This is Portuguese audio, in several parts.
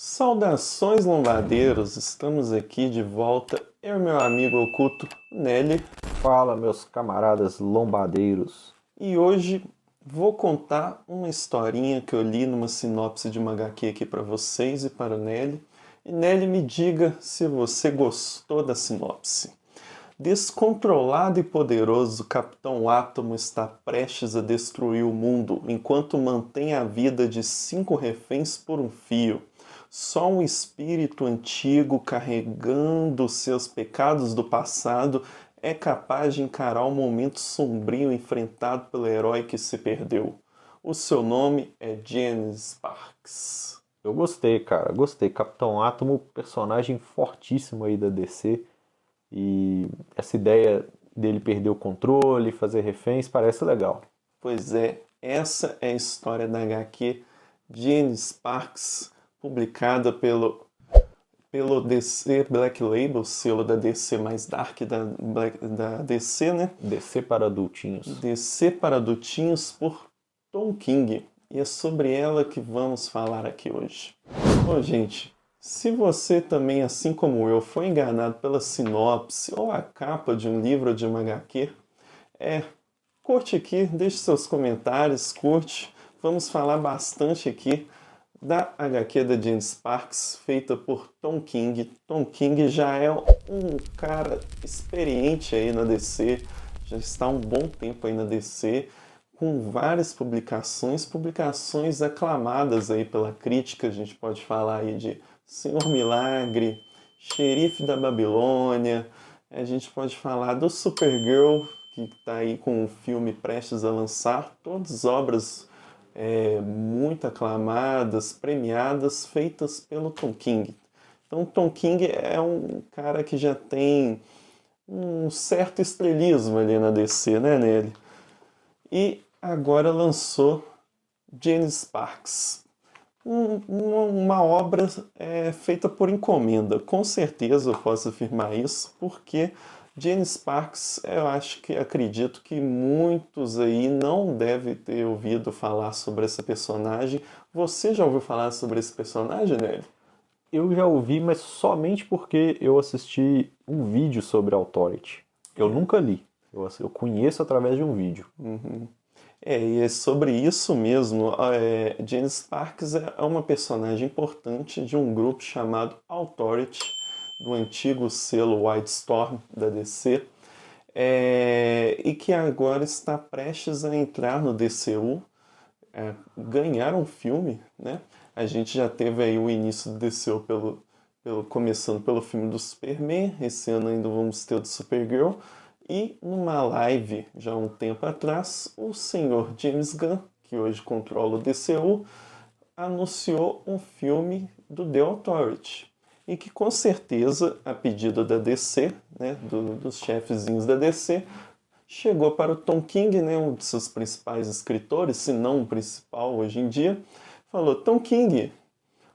Saudações lombadeiros, estamos aqui de volta, eu e meu amigo oculto Nelly, Fala, meus camaradas lombadeiros. e hoje vou contar uma historinha que eu li numa sinopse de uma HQ aqui para vocês e para o Nelly. E Nelly, me diga se você gostou da sinopse. Descontrolado e poderoso, Capitão Átomo está prestes a destruir o mundo enquanto mantém a vida de 5 reféns por um fio. Só um espírito antigo carregando seus pecados do passado é capaz de encarar o momento sombrio enfrentado pelo herói que se perdeu. O seu nome é Janice Sparks. Eu gostei, cara, gostei. Capitão Átomo, personagem fortíssimo aí da DC. E essa ideia dele perder o controle, fazer reféns, parece legal. Pois é, essa é a história da HQ Janice Sparks, publicada pelo DC Black Label, selo da DC mais dark da DC, né? DC para adultinhos. DC para adultinhos por Tom King. E é sobre ela que vamos falar aqui hoje. Bom, gente, se você também, assim como eu, foi enganado pela sinopse ou a capa de um livro ou de uma HQ, curte aqui, deixe seus comentários, curte. Vamos falar bastante aqui da HQ da Janice Sparks, feita por Tom King. Tom King já é um cara experiente aí na DC, já está há um bom tempo aí na DC, com várias publicações aclamadas aí pela crítica. A gente pode falar aí de Senhor Milagre, Xerife da Babilônia, a gente pode falar do Supergirl, que está aí com o filme prestes a lançar, todas obras muito aclamadas, premiadas, feitas pelo Tom King. Então, Tom King é um cara que já tem um certo estrelismo ali na DC, né, nele. E agora lançou Janice Sparks, uma obra feita por encomenda. Com certeza eu posso afirmar isso, porque Janice Sparks, eu acredito que muitos aí não devem ter ouvido falar sobre essa personagem. Você já ouviu falar sobre esse personagem, Nelly? Eu já ouvi, mas somente porque eu assisti um vídeo sobre Authority. Eu nunca li. Eu conheço através de um vídeo. E é sobre isso mesmo. Janice Sparks é uma personagem importante de um grupo chamado Authority, do antigo selo Wildstorm da DC, e que agora está prestes a entrar no DCU, ganhar um filme, né? A gente já teve aí o início do DCU começando pelo filme do Superman, esse ano ainda vamos ter o do Supergirl, e numa live, já há um tempo atrás, o senhor James Gunn, que hoje controla o DCU, anunciou um filme do The Authority. E que com certeza, a pedido da DC, né, dos chefezinhos da DC, chegou para o Tom King, né, um de seus principais escritores, se não o principal hoje em dia, falou: Tom King,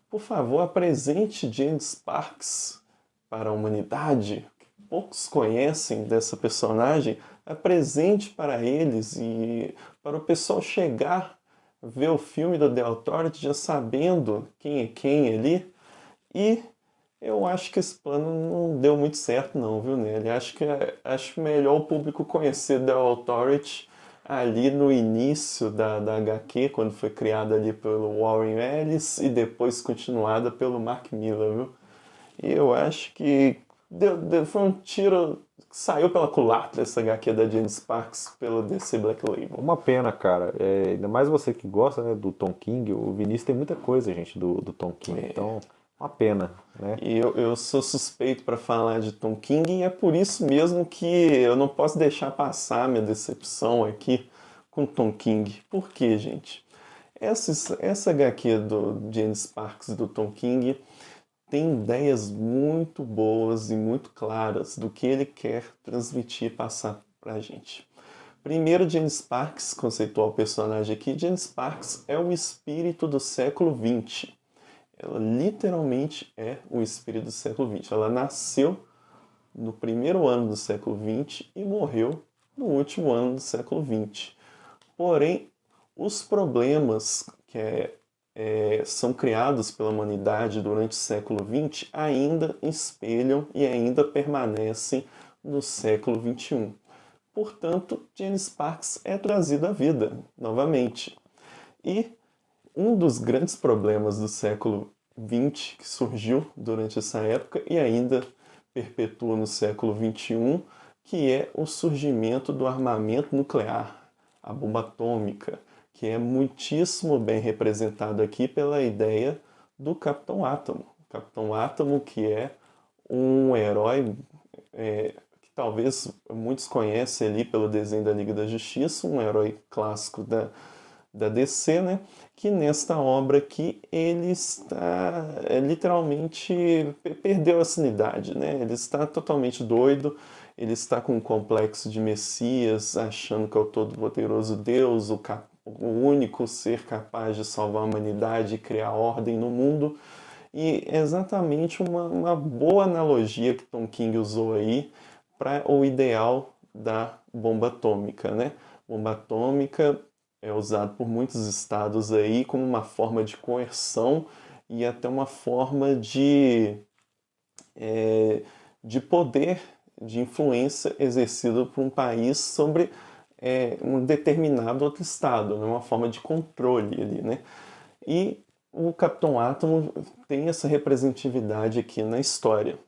por favor, apresente Janice Sparks para a humanidade. Poucos conhecem dessa personagem, apresente para eles e para o pessoal chegar, ver o filme do The Authority já sabendo quem é quem ali. E eu acho que esse plano não deu muito certo não, viu, Nelly? Acho melhor o público conhecer The Authority ali no início da HQ, quando foi criada ali pelo Warren Ellis e depois continuada pelo Mark Millar, viu? E eu acho que foi um tiro que saiu pela culatra essa HQ da Janice Sparks pelo DC Black Label. Uma pena, cara. Ainda mais você que gosta, né, do Tom King. O Vinícius tem muita coisa, gente, do Tom King. Então, uma pena, né? E eu sou suspeito para falar de Tom King e é por isso mesmo que eu não posso deixar passar minha decepção aqui com Tom King. Por quê, gente? Essa HQ do Janice Sparks do Tom King tem ideias muito boas e muito claras do que ele quer transmitir e passar pra gente. Primeiro, Janice Sparks, conceitual personagem aqui, Janice Sparks é o espírito do século XX. Ela literalmente é o espírito do século XX. Ela nasceu no primeiro ano do século XX e morreu no último ano do século XX. Porém, os problemas que são criados pela humanidade durante o século XX ainda espelham e ainda permanecem no século XXI. Portanto, Jane Sparks é trazida à vida novamente. E um dos grandes problemas do século XX que surgiu durante essa época e ainda perpetua no século XXI, que é o surgimento do armamento nuclear, a bomba atômica, que é muitíssimo bem representado aqui pela ideia do Capitão Átomo. Capitão Átomo, que é um herói que talvez muitos conhecem ali pelo desenho da Liga da Justiça, um herói clássico da DC, né? Que nesta obra aqui ele está literalmente perdeu a sanidade, né? Ele está totalmente doido, ele está com um complexo de Messias, achando que é o todo-poderoso Deus, o único ser capaz de salvar a humanidade e criar ordem no mundo. E é exatamente uma boa analogia que Tom King usou aí para o ideal da bomba atômica, né? Bomba atômica é usado por muitos estados aí como uma forma de coerção e até uma forma de poder, de influência exercida por um país sobre um determinado outro estado, né? Uma forma de controle ali, né? E o Capitão Átomo tem essa representatividade aqui na história.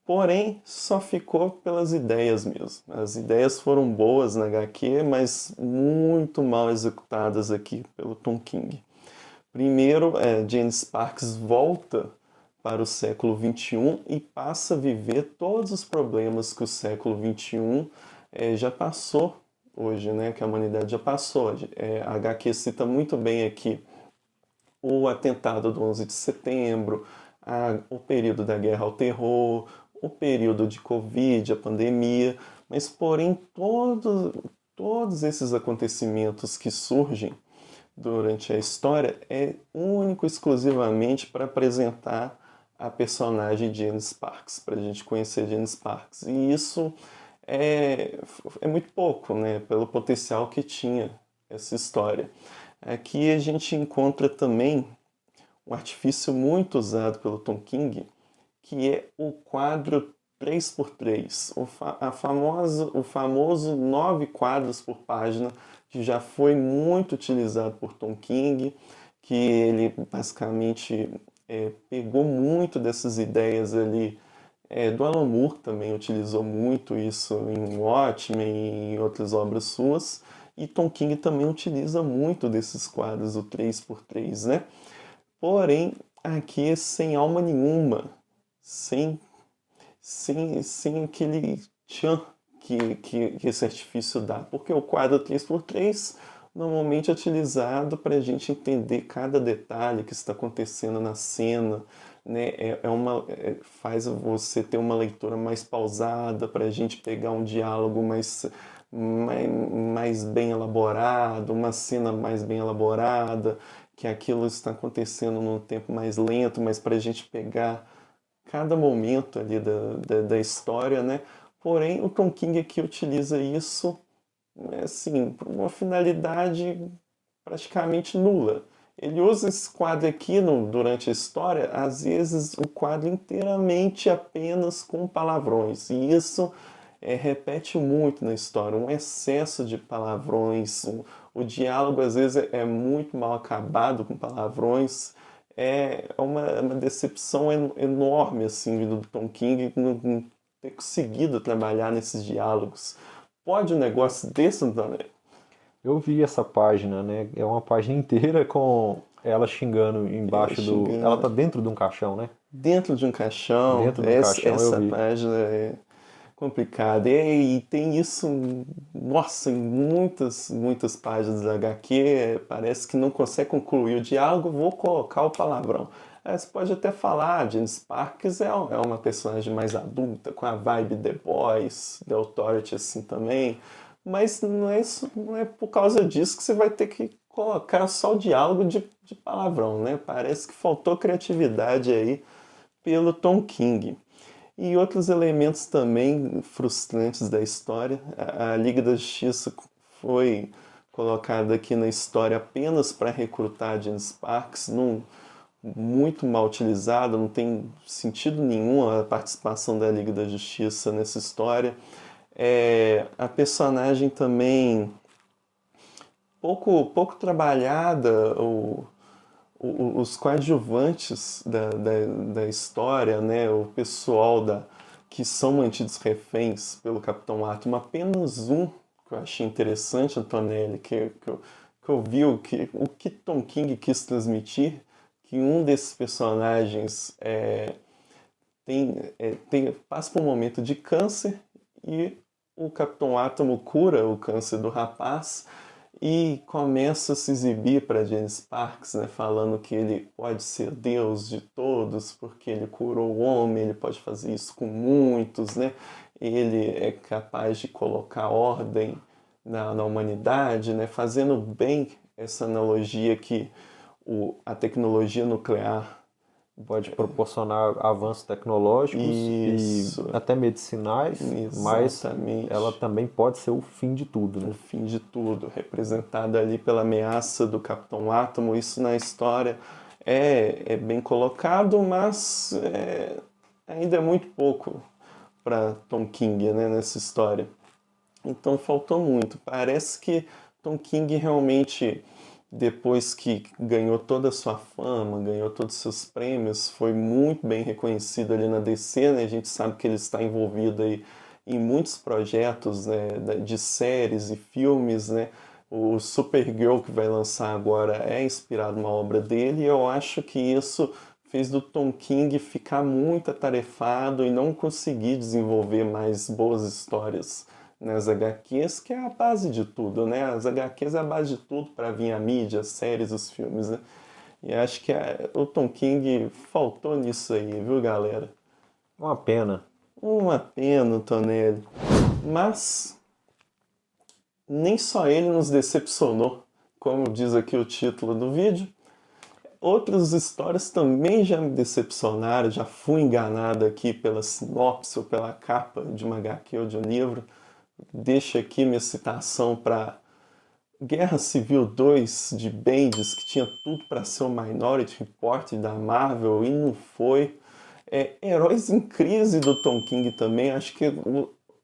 Porém, só ficou pelas ideias mesmo. As ideias foram boas na HQ, mas muito mal executadas aqui pelo Tom King. Primeiro, Jane Sparks volta para o século XXI e passa a viver todos os problemas que o século XXI já passou hoje, né? Que a humanidade já passou. A HQ cita muito bem aqui o atentado do 11 de setembro, o período da guerra ao terror, o período de Covid, a pandemia, mas porém todos esses acontecimentos que surgem durante a história é único exclusivamente para apresentar a personagem Jane Sparks, para a gente conhecer Jane Sparks. E isso é muito pouco, né, pelo potencial que tinha essa história. Aqui a gente encontra também um artifício muito usado pelo Tom King, que é o quadro 3x3, o famoso 9 quadros por página, que já foi muito utilizado por Tom King, que ele basicamente pegou muito dessas ideias ali. Do Alan Moore também utilizou muito isso em Watchmen e em outras obras suas, e Tom King também utiliza muito desses quadros, o 3x3, né? Porém, aqui é sem alma nenhuma, sem sem aquele tchan que esse artifício dá. Porque o quadro 3x3 normalmente é utilizado para a gente entender cada detalhe que está acontecendo na cena, né? Faz você ter uma leitura mais pausada, para a gente pegar um diálogo mais bem elaborado, uma cena mais bem elaborada, que aquilo está acontecendo num tempo mais lento, mas para a gente pegar cada momento ali da história, né? Porém, o Tom King aqui utiliza isso, assim, para uma finalidade praticamente nula. Ele usa esse quadro aqui durante a história, às vezes o quadro inteiramente apenas com palavrões. E isso repete muito na história, um excesso de palavrões. O diálogo às vezes é muito mal acabado com palavrões. É uma decepção enorme assim do Tom King não ter conseguido trabalhar nesses diálogos. Pode um negócio desse, André? Eu vi essa página, né? É uma página inteira com ela xingando Ela embaixo do. Ela xingando tá dentro de um caixão, né? dentro de um caixão. Dentro de um caixão eu Essa vi. página é complicada. E tem isso, nossa, em muitas páginas da HQ. Parece que não consegue concluir o diálogo, vou colocar o palavrão. Você pode até falar, Jane Sparks é uma personagem mais adulta, com a vibe The Boys, The Authority assim também. Mas não é por causa disso que você vai ter que colocar só o diálogo de palavrão, né? Parece que faltou criatividade aí pelo Tom King. E outros elementos também frustrantes da história. A Liga da Justiça foi colocada aqui na história apenas para recrutar Jane Sparks, muito mal utilizada, não tem sentido nenhum a participação da Liga da Justiça nessa história. A personagem também pouco trabalhada, os coadjuvantes da história, né, o pessoal que são mantidos reféns pelo Capitão Átomo, apenas um que eu achei interessante, Antonelli, que eu vi o que Tom King quis transmitir, que um desses personagens passa por um momento de câncer e o Capitão Átomo cura o câncer do rapaz e começa a se exibir para Jane Sparks, né, falando que ele pode ser Deus de todos, porque ele curou o homem, ele pode fazer isso com muitos, né? Ele é capaz de colocar ordem na humanidade, né? Fazendo bem essa analogia que a tecnologia nuclear pode proporcionar avanços tecnológicos Isso. e até medicinais, mas Exatamente. ela também pode ser o fim de tudo, né? O fim de tudo, representada ali pela ameaça do Capitão Átomo. Isso na história é bem colocado, mas ainda é muito pouco para Tom King, né, nessa história. Então faltou muito. Parece que Tom King realmente, depois que ganhou toda a sua fama, ganhou todos os seus prêmios, foi muito bem reconhecido ali na DC, né? A gente sabe que ele está envolvido aí em muitos projetos, né, de séries e filmes, né? O Supergirl que vai lançar agora é inspirado numa obra dele e eu acho que isso fez do Tom King ficar muito atarefado e não conseguir desenvolver mais boas histórias nas HQs, que é a base de tudo, né? As HQs é a base de tudo para vir a mídia, as séries, os filmes, né? E acho que o Tom King faltou nisso aí, viu, galera? Uma pena. Uma pena, Tonelli. Mas nem só ele nos decepcionou, como diz aqui o título do vídeo. Outras histórias também já me decepcionaram, já fui enganado aqui pela sinopse ou pela capa de uma HQ ou de um livro. Deixo aqui minha citação para Guerra Civil 2 de Bendis, que tinha tudo para ser o Minority Report da Marvel e não foi. Heróis em Crise do Tom King também, acho que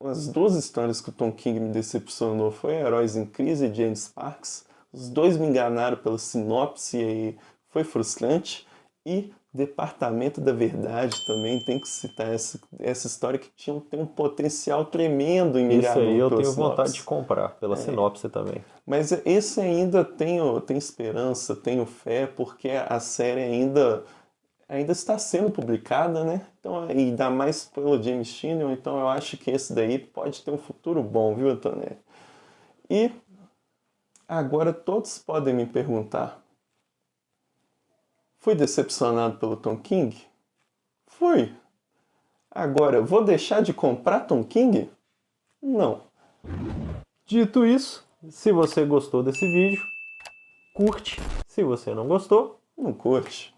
as duas histórias que o Tom King me decepcionou foi Heróis em Crise e Jane Sparks. Os dois me enganaram pela sinopse e foi frustrante. E Departamento da Verdade também, tem que citar essa história que tem um potencial tremendo em Isso aí Mirador eu pela tenho vontade sinopse. de comprar, pela sinopse também. Mas esse ainda tem esperança, tenho fé, porque a série ainda está sendo publicada, né? Então, e ainda mais pelo James Tynion, então eu acho que esse daí pode ter um futuro bom, viu, Antonelli? E agora todos podem me perguntar: fui decepcionado pelo Tom King? Fui. Agora, vou deixar de comprar Tom King? Não. Dito isso, se você gostou desse vídeo, curte. Se você não gostou, Não curte.